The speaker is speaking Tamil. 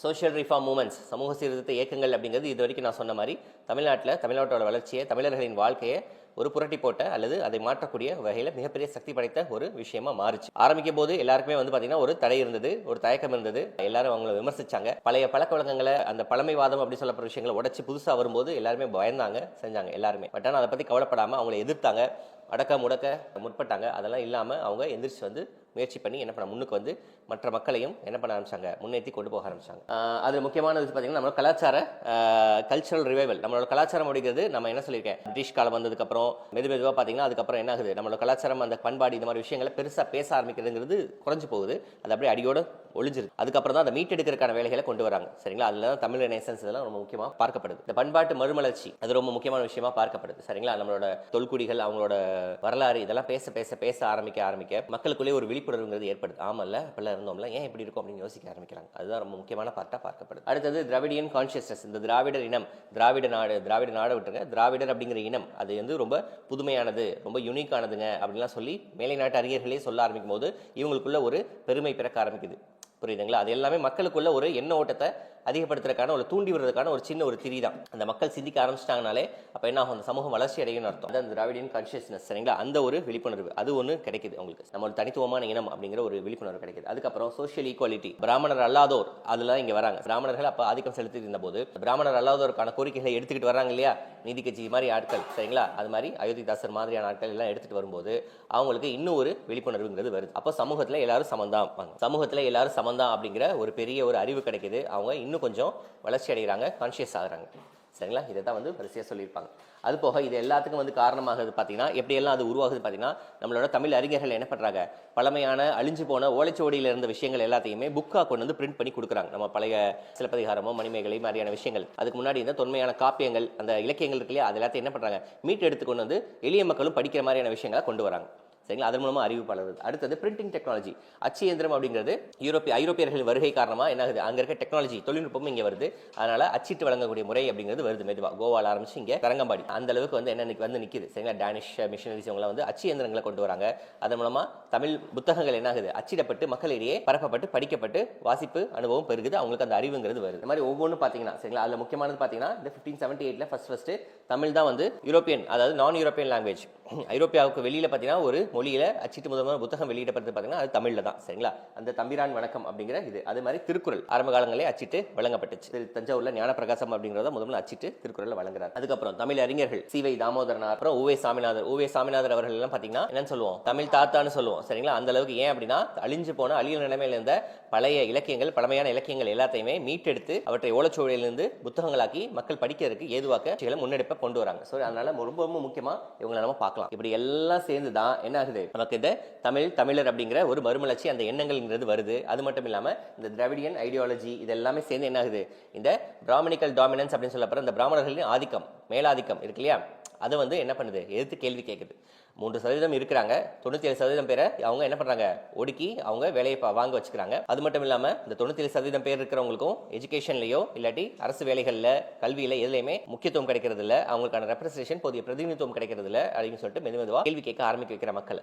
சோஷியல் ரிஃபார்ம் மூமெண்ட்ஸ், சமூக சீர்திருத்த இயக்கங்கள் அப்படிங்கிறது இது வரைக்கும் நான் சொன்ன மாதிரி தமிழ்நாட்டோட வளர்ச்சியை, தமிழர்களின் வாழ்க்கையை ஒரு புரட்டி போட்ட அல்லது அதை மாற்றக்கூடிய வகையில் மிகப்பெரிய சக்தி படைத்த ஒரு விஷயமா மாறுச்சு. ஆரம்பிக்கும் போது எல்லாருக்குமே பார்த்தீங்கன்னா ஒரு தடை இருந்தது, ஒரு தயக்கம் இருந்தது. எல்லாரும் அவங்கள விமர்சிச்சாங்க. பழைய பழக்க வழக்கங்களை, அந்த பழமைவாதம் அப்படி சொல்லப்படுற விஷயங்களை உடைச்சு புதுசாக வரும்போது எல்லாருமே பயந்தாங்க, செஞ்சாங்க எல்லாருமே. பட் ஆனால் அதை பற்றி கவலைப்படாமல் அவங்கள எதிர்த்தாங்க, அடக்க முடக்க முற்பட்டாங்க. அதெல்லாம் இல்லாமல் அவங்க எந்திரிச்சு முயற்சி பண்ணி என்ன பண்ண முன்னுக்கு மற்ற மக்களையும் என்ன பண்ண ஆரம்பிச்சாங்க, முன்னேற்றி கொண்டு போக ஆரம்பிச்சாங்க. அது முக்கியமானது பார்த்தீங்கன்னா நம்ம கல்ச்சரல் ரிவைவல். நம்மளோட கலாச்சாரம் அப்படிங்கிறது நம்ம என்ன சொல்லியிருக்கேன், பிரிட்டிஷ் காலம் வந்ததுக்கப்புறம் மெதுவாக பார்த்தீங்கன்னா அதுக்கப்புறம் என்ன ஆகுது, நம்மளோட கலாச்சாரம், அந்த பண்பாடு, இந்த மாதிரி விஷயங்களை பெருசாக பேச ஆரம்பிக்கிறதுங்கிறது குறைஞ்சு போகுது. அது அப்படியே அடியோடு ஒளிஞ்சிருக்கு. அதுக்கப்புறம் தான் அதை மீட்டெடுக்கிறதுக்கான வேலைகளை கொண்டு வராங்க. சரிங்களா? அதில் தான் தமிழ் ரெனெசன்ஸ் இதெல்லாம் ரொம்ப முக்கியமாக பார்க்கப்படுது. இந்த பண்பாட்டு மறுமலர்ச்சி அது ரொம்ப முக்கியமான விஷயமா பார்க்கப்படுது. சரிங்களா? நம்மளோட தொல்குடிகள், அவங்களோட வரலாறு இதெல்லாம் பேச ஆரம்பிக்க மக்களுக்குள்ளே ஒரு விழிப்புணர்வுங்கிறது ஏற்படுது. ஆமல்ல இப்பெல்லாம் இருந்தோம்ல, ஏன் இப்படி இருக்கும் அப்படின்னு யோசிக்க ஆரம்பிக்கிறாங்க. அதுதான் ரொம்ப முக்கியமான பார்ட்டாக பார்க்கப்படுது. அடுத்தது திராவிடியன் கான்சியஸ்னஸ். இந்த திராவிடர் இனம், திராவிட நாடு விட்டுருங்க, திராவிடர் அப்படிங்கிற இனம் அது ரொம்ப புதுமையானது, ரொம்ப யூனிக்கானதுங்க அப்படின்லாம் சொல்லி மேலை நாட்டு அறிஞர்களே சொல்ல ஆரம்பிக்கும் போது இவங்களுக்குள்ள ஒரு பெருமை பிறக்க ஆரம்பிக்குது. புரியுதுங்களா? அது எல்லாமே மக்களுக்குள்ள ஒரு எண்ண ஓட்டத்தை அதிகப்படுத்துறதுக்கான, ஒரு தூண்டி விடுறதுக்கான ஒரு சின்ன ஒரு திரி தான். அந்த மக்கள் சிந்திக்க ஆரம்பிச்சிட்டாங்கனாலே அப்போ என்ன ஆகும், அந்த சமூகம் வளர்ச்சி அடையும் அர்த்தம். அந்த திராவிடியன் கான்சியஸ்னஸ். சரிங்களா? அந்த ஒரு விழிப்புணர்வு அது ஒன்று கிடைக்குது அவங்களுக்கு. நம்ம ஒரு தனித்துவமான இனம் அப்படிங்கிற ஒரு விழிப்புணர்வு கிடைக்குது. அதுக்கப்புறம் சோஷியல் ஈக்குவாலிட்டி. பிராமணர் அல்லாதோர் அதெல்லாம் இங்கே வராங்க. பிராமணர்கள் அப்போ ஆதிக்கம் செலுத்தி இருந்த போது பிராமணர் அல்லாதோருக்கான கோரிக்கைகளை எடுத்துக்கிட்டு வராங்க இல்லையா, நீதி கட்சி மாதிரி ஆட்கள். சரிங்களா? அது மாதிரி அயோத்திதாசர் மாதிரியான ஆட்கள் எல்லாம் எடுத்துட்டு வரும்போது அவங்களுக்கு இன்னும் ஒரு விழிப்புணர்வுங்கிறது வருது. அப்போ சமூகத்தில் எல்லாரும் சமந்தான், சமூகத்தில் எல்லாரும் சமந்தான் அப்படிங்கிற ஒரு பெரிய ஒரு அறிவு கிடைக்குது. அவங்க இன்னும் கொஞ்சம் வளர்ச்சி அடைகிறாங்க, கான்ஷியஸ் ஆகுறாங்க. சரிங்களா? இதை தான் வரிசையாக சொல்லியிருப்பாங்க. அது போக இது எல்லாத்துக்கும் காரணமாகுது பார்த்தீங்கன்னா, எப்படியெல்லாம் அது உருவாகுது பார்த்தீங்கன்னா, நம்மளோட தமிழ் அறிஞர்கள் என்ன பண்ணுறாங்க, பழமையான அழிஞ்சு போன ஓலைச்சுவடியில் இருந்த விஷயங்கள் எல்லாத்தையுமே புக்காக கொண்டு பிரிண்ட் பண்ணி கொடுக்குறாங்க. நம்ம பழைய சிலப்பதிகாரமோ மணிமேகலை மாதிரியான விஷயங்கள், அதுக்கு முன்னாடி இந்த தொன்மையான காப்பியங்கள், அந்த இலக்கியங்கள் இருக்கு இல்லையா, அது எல்லாத்தையும் என்ன பண்ணுறாங்க, மீட்டு எடுத்து கொண்டு எளிய மக்களும் படிக்கிற மாதிரியான விஷயங்களை கொண்டு வராங்க. சரிங்களா? அதன் மூலமாக அறிவு பலருது. அடுத்தது பிரிண்டிங் டெக்னாலஜி. அச்சு இயந்திரம் அப்படிங்கிறது ஐரோப்பியர்கள் வருகை காரணமாக என்ன ஆகுது, அங்கே இருக்க டெக்னாலஜி தொழில்நுட்பமும் இங்கே வருது. அதனால அச்சிட்டு வழங்கக்கூடிய முறை அப்படிங்கிறது வருது மெதுவாக. கோவால் ஆரம்பிச்சு இங்கே தரங்கம்பாடி அந்த அளவுக்கு என்ன நிற்கிது. சரிங்களா? டேனிஷ் மிஷனரிஸ் இவங்களாம் அச்சு இயந்திரங்களை கொண்டு வராங்க. அதன் மூலமாக தமிழ் புத்தகங்கள் என்ன ஆகுது, அச்சிடப்பட்டு மக்களிடையே பரப்பப்பட்டு படிக்கப்பட்டு வாசிப்பு அனுபவம் பெருகுது. அவங்களுக்கு அந்த அறிவுங்கிறது வருது. இந்த மாதிரி ஒவ்வொன்றும் பார்த்தீங்கன்னா, சரிங்களா, அதில் முக்கியமானது பார்த்தீங்கன்னா இந்த 1578 ஃபர்ஸ்ட் தமிழ் தான் யூரோப்பியன், அதாவது நான் யூரோப்பியன் லாங்குவேஜ். ஐரோப்பியாவுக்கு வெளியில் பார்த்தீங்கன்னா ஒரு மொழியில அச்சிட்டு முதல் புத்தகம் வெளியிடப்படுறது பார்த்தீங்கன்னா அது தமிழ்ல தான். சரிங்களா? அந்த தம்பிரான் வணக்கம் அப்படிங்கிற இது. அது மாதிரி திருக்குறள் ஆரம்ப காலங்களே அச்சிட்டு வழங்கப்பட்டுச்சு. தஞ்சாவூர்ல ஞானப்பிரகாசம் அப்படிங்கிறத முதல்ல அச்சிட்டு திருக்குறள் வழங்குறாரு. அதுக்கப்புறம் தமிழ் அறிஞர்கள் சி.வை. தாமோதரனார், அப்புறம் உவே சாமிநாதர் அவர்கள் எல்லாம் பார்த்தீங்கன்னா என்னன்னு சொல்லுவோம், தமிழ் தாத்தான்னு சொல்லுவோம். சரிங்களா? அந்த அளவுக்கு. ஏன் அப்படின்னா அழிஞ்சு போன அழிய நிலைமையில இருந்த பழைய இலக்கியங்கள், பழமையான இலக்கியங்கள் எல்லாத்தையுமே மீட்டெடுத்து அவற்றை ஓலைச்சுவடியிலிருந்து புத்தகங்களாக்கி மக்கள் படிக்கிறதுக்கு ஏதுவாக்க முன்னெடுப்பை கொண்டு வராங்க. அதனால ரொம்ப ரொம்ப முக்கியமா இவங்களை நம்ம பார்க்கலாம். இப்படி எல்லாம் சேர்ந்து தான் என்ன ஆகுது, நமக்கு இந்த தமிழர் அப்படிங்கிற ஒரு மறுமலர்ச்சி, அந்த எண்ணங்கள்ங்கிறது வருது. அது மட்டும் இல்லாம இந்த திராவிடியன் ஐடியாலஜி இது எல்லாமே சேர்ந்து என்ன ஆகுது, இந்த பிராமணிக்கல் டாமினன்ஸ் அப்படின்னு சொல்லப்படுற இந்த பிராமணர்களின் ஆதிக்கம், மேலாதிக்கம் இருக்கு இல்லையா, அது என்ன பண்ணுது, எதிர்த்து கேள்வி கேட்குது. 3% இருக்கிறாங்க, 97% பேரை அவங்க என்ன பண்றாங்க, ஒடுக்கி அவங்க வேலையை வாங்க வச்சுக்கிறாங்க. அது மட்டும் இல்லாம இந்த 97% பேர் இருக்கிறவங்களுக்கும் எஜுகேஷன்லயோ இல்லாட்டி அரசு வேலைகள்ல, கல்வியில எதுலையுமே முக்கியத்துவம் கிடைக்கிறது இல்லை, அவங்களுக்கான ரெப்ரசன்டேஷன், போதிய பிரதிநிதித்துவம் கிடைக்கிறது இல்லை அப்படின்னு சொல்லிட்டு மெதுவாக கேள்வி கேட்க ஆரம்பிக்க வைக்கிற மக்கள்.